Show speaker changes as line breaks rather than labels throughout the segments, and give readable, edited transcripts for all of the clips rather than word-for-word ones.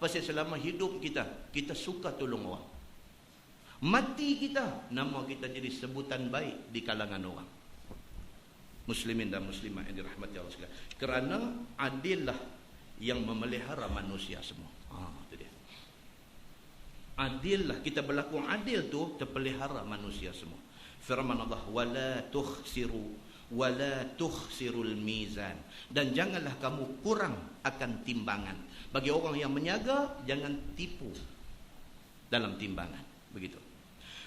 Pasal selama hidup kita, kita suka tolong orang. Mati kita, nama kita jadi sebutan baik di kalangan orang. Muslimin dan muslimat yang dirahmati Allah sekalian. Kerana adillah yang memelihara manusia semua. Itu dia. Adillah, kita berlaku adil tu terpelihara manusia semua. Firman Allah, wala tukhsirul mizan, dan janganlah kamu kurang akan timbangan. Bagi orang yang menyaga, jangan tipu dalam timbangan. Begitu.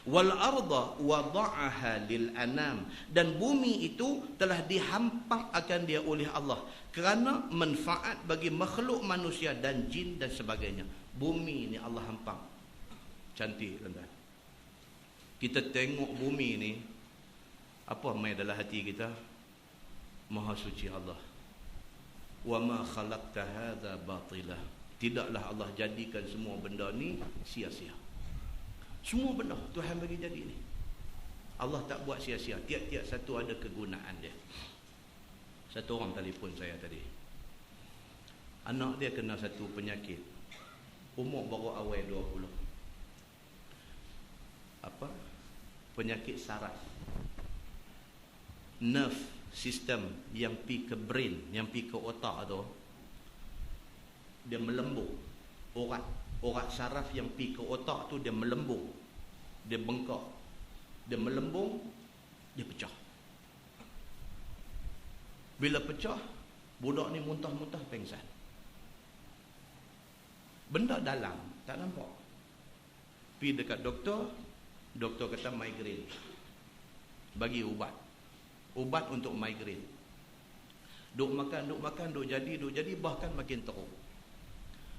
Wal arda wada'aha lil anam, dan bumi itu telah dihampak akan dia oleh Allah kerana manfaat bagi makhluk manusia dan jin dan sebagainya. Bumi ni Allah hampak. Cantik, tuan-tuan. Kita tengok bumi ni, apa mai dalam hati kita? Maha suci Allah. Wa ma khalaqta hadza batila. Tidaklah Allah jadikan semua benda ni sia-sia. Semua benda Tuhan bagi jadi ni, Allah tak buat sia-sia. Tiap-tiap satu ada kegunaan dia. Satu orang telefon saya tadi, anak dia kena satu penyakit, umur baru awal 20. Apa? Penyakit saraf. Nerve system yang pi ke brain, yang pi ke otak tu, dia melembung. Urat saraf yang pi ke otak tu dia melembung, dia bengkak, dia melembung, dia pecah. Bila pecah, budak ni muntah-muntah pengsan. Benda dalam tak nampak. Pi dekat doktor, doktor kata migraine, bagi ubat untuk migraine. Duk makan, duk jadi, bahkan makin teruk.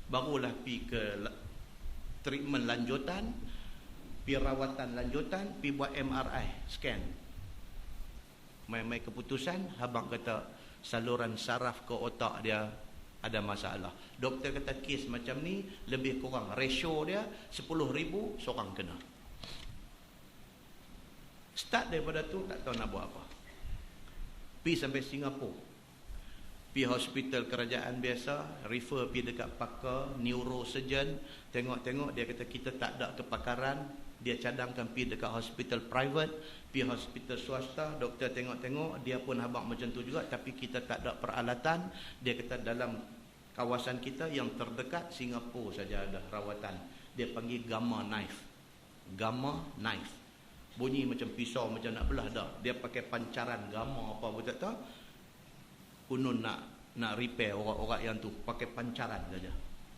Barulah pi ke treatment lanjutan, pi rawatan lanjutan, pi buat MRI scan. Mai keputusan, abang kata saluran saraf ke otak dia ada masalah. Doktor kata kes macam ni lebih kurang ratio dia 10,000 seorang kena. Start daripada tu tak tahu nak buat apa. Pi sampai Singapura, pi hospital kerajaan biasa, refer pi dekat pakar neurosurgeon, tengok-tengok dia kata kita tak ada kepakaran, dia cadangkan pi dekat hospital private, pi hospital swasta, doktor tengok-tengok, dia pun habaq macam tu juga, tapi kita tak ada peralatan. Dia kata dalam kawasan kita yang terdekat Singapura saja ada rawatan. Dia panggil gamma knife. Bunyi macam pisau, macam nak belah dah. Dia pakai pancaran gamma apa pun tak tahu. Kunun nak repair orang-orang yang tu pakai pancaran saja.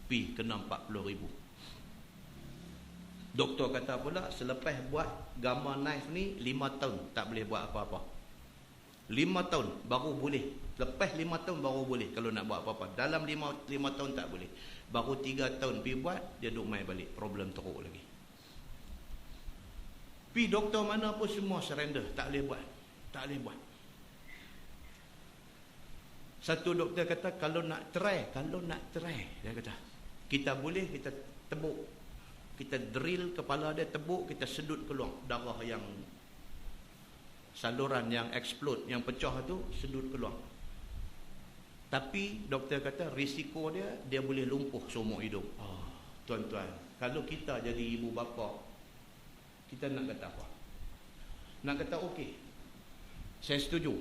Pi kena 40,000. Doktor kata pula selepas buat gamma knife ni 5 tahun tak boleh buat apa-apa. 5 tahun baru boleh. Lepas 5 tahun baru boleh kalau nak buat apa-apa. Dalam 5 tahun tak boleh. Baru 3 tahun pi buat, dia duk mai balik, problem teruk lagi. Pi doktor mana pun semua surrender, tak boleh buat. Satu doktor kata kalau nak try, dia kata kita boleh, kita tebuk, kita drill kepala dia, tebuk, kita sedut keluar darah yang saluran yang explode, yang pecah tu sedut keluar. Tapi doktor kata risiko dia boleh lumpuh seumur hidup. Tuan-tuan, kalau kita jadi ibu bapa, kita nak kata apa? Nak kata okey, saya setuju.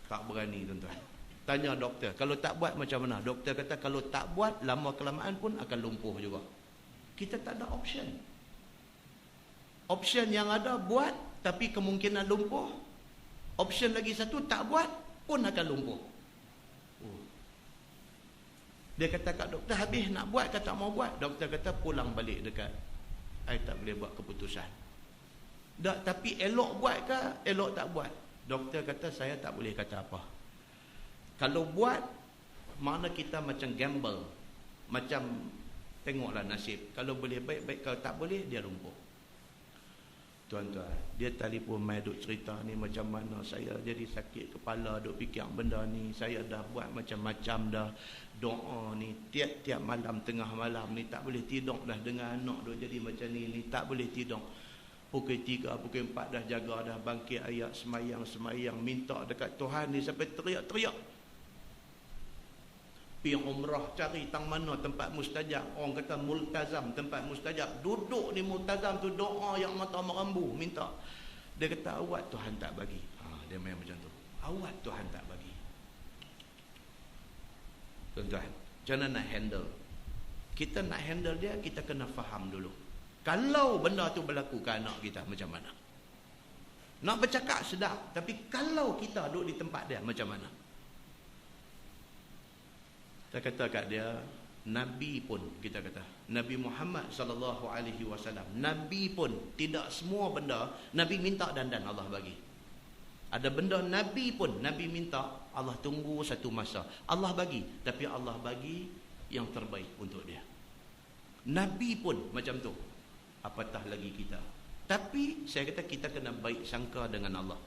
Tak berani, tuan-tuan. Tanya doktor, kalau tak buat macam mana? Doktor kata kalau tak buat, lama kelamaan pun akan lumpuh juga. Kita tak ada option. Option yang ada buat, tapi kemungkinan lumpuh. Option lagi satu, tak buat pun akan lumpuh. Dia kata kat doktor, habis nak buat ke tak mau buat? Doktor kata pulang balik dekat, I tak boleh buat keputusan. Tak, tapi elok buat ke elok tak buat? Doktor kata saya tak boleh kata apa. Kalau buat, mana kita macam gamble, macam tengoklah nasib. Kalau boleh baik-baik, kalau tak boleh dia lumpuh. Tuan-tuan, dia telefon mai duk cerita ni macam mana saya jadi sakit kepala, duk fikir benda ni, saya dah buat macam-macam dah, doa ni tiap-tiap malam, tengah malam ni tak boleh tidur dah, dengan anak duk jadi macam ni tak boleh tidur. Pukul 3, pukul 4 dah jaga dah, bangkit ayat semayang, minta dekat Tuhan ni sampai teriak-teriak. Pi umrah, cari tang mana tempat mustajab. Orang kata multazam, tempat mustajab. Duduk di multazam tu doa yang mata merambu, minta. Dia kata awak Tuhan tak bagi. Dia main macam tu. Awak Tuhan tak bagi. Tuan-tuan, macam mana nak handle? Kita nak handle dia, kita kena faham dulu. Kalau benda tu berlaku ke anak kita, macam mana? Nak bercakap sedap, tapi kalau kita duduk di tempat dia, macam mana? Kita kata kat dia, Nabi pun, kita kata, Nabi Muhammad SAW, Nabi pun, tidak semua benda, Nabi minta dan Allah bagi. Ada benda Nabi pun, Nabi minta, Allah tunggu satu masa. Allah bagi, tapi Allah bagi yang terbaik untuk dia. Nabi pun macam tu. Apatah lagi kita. Tapi, saya kata kita kena baik sangka dengan Allah.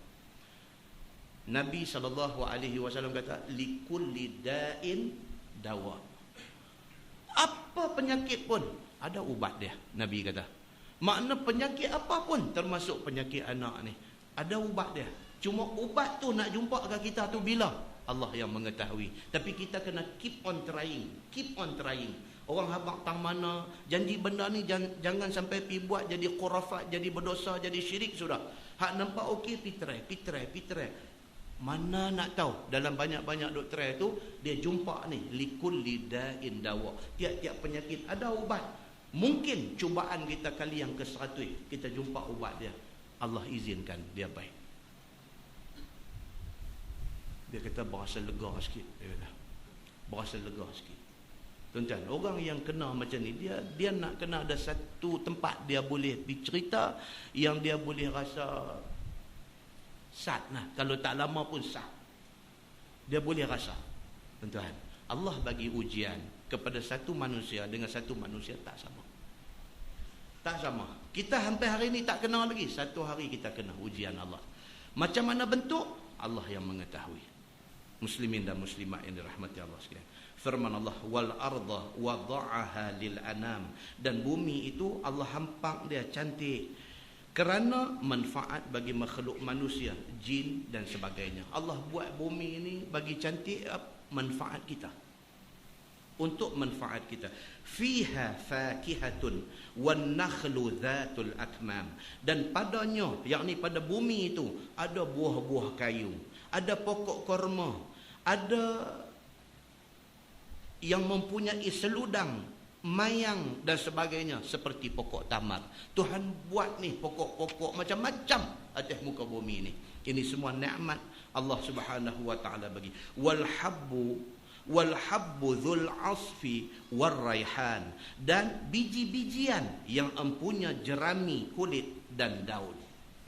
Nabi SAW kata, likulli da'in dawa. Apa penyakit pun ada ubat dia, Nabi kata. Makna penyakit apa pun, termasuk penyakit anak ni, ada ubat dia. Cuma ubat tu nak jumpa ke kita tu bila? Allah yang mengetahui. Tapi kita kena keep on trying, keep on trying. Orang habaq tang mana, janji benda ni jangan sampai pi buat jadi khurafat, jadi berdosa, jadi syirik sudah. Hak nampak okey, pi try. Mana nak tahu dalam banyak-banyak doktor tu dia jumpa ni likulli da'in dawa. Tiap-tiap penyakit ada ubat. Mungkin cubaan kita kali yang ke-100 kita jumpa ubat dia. Allah izinkan dia baik. Dia kata berasa lega sikit, dia kata. Berasa lega sikit. Tuan-tuan, orang yang kena macam ni dia nak kena ada satu tempat dia boleh bercerita yang dia boleh rasa sat lah. Kalau tak lama pun sat. Dia boleh rasa. Tuan-tuan, Allah bagi ujian kepada satu manusia dengan satu manusia tak sama. Tak sama. Kita sampai hari ni tak kenal lagi. Satu hari kita kena ujian Allah. Macam mana bentuk? Allah yang mengetahui. Muslimin dan muslimat yang dirahmati Allah sekalian. Firman Allah, wal arda wada'aha lil anam. Dan bumi itu Allah hampak dia cantik kerana manfaat bagi makhluk manusia, jin dan sebagainya. Allah buat bumi ini bagi cantik manfaat kita. Untuk manfaat kita. Fiha fakihatun wan nakhlu dhatul akmam. Dan padanya, yakni pada bumi itu ada buah-buah kayu, ada pokok korma, ada yang mempunyai seludang, mayang dan sebagainya, seperti pokok tamar. Tuhan buat ni pokok-pokok macam-macam atas muka bumi ni. Ini semua nikmat Allah Subhanahu wa taala bagi. Wal habbu dzul asfi war raihan. Dan biji-bijian yang empunya jerami, kulit dan daun.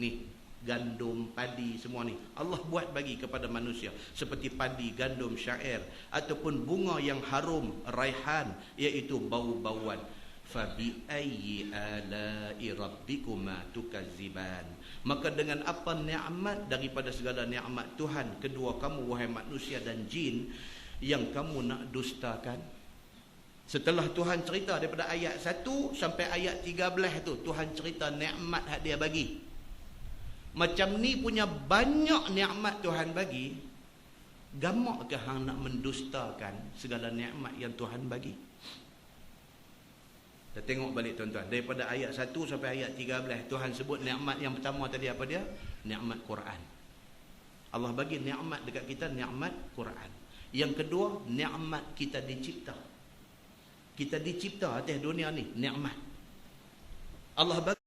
Ni gandum, padi, semua ni Allah buat bagi kepada manusia, seperti padi, gandum, syair, ataupun bunga yang harum, raihan, iaitu bau-bauan. Fabi ayyi ala'i rabbikuma tukazziban. Maka dengan apa nikmat daripada segala nikmat Tuhan kedua kamu wahai manusia dan jin yang kamu nak dustakan? Setelah Tuhan cerita daripada ayat 1 sampai ayat 13 tu, Tuhan cerita nikmat hak dia bagi. Macam ni punya banyak nikmat Tuhan bagi, gamak ke hang nak mendustakan segala nikmat yang Tuhan bagi? Kita tengok balik tuan-tuan, daripada ayat 1 sampai ayat 13 Tuhan sebut nikmat yang pertama tadi apa dia? Nikmat Quran. Allah bagi nikmat dekat kita, nikmat Quran. Yang kedua, nikmat kita dicipta. Kita dicipta atas dunia ni, nikmat. Allah bagi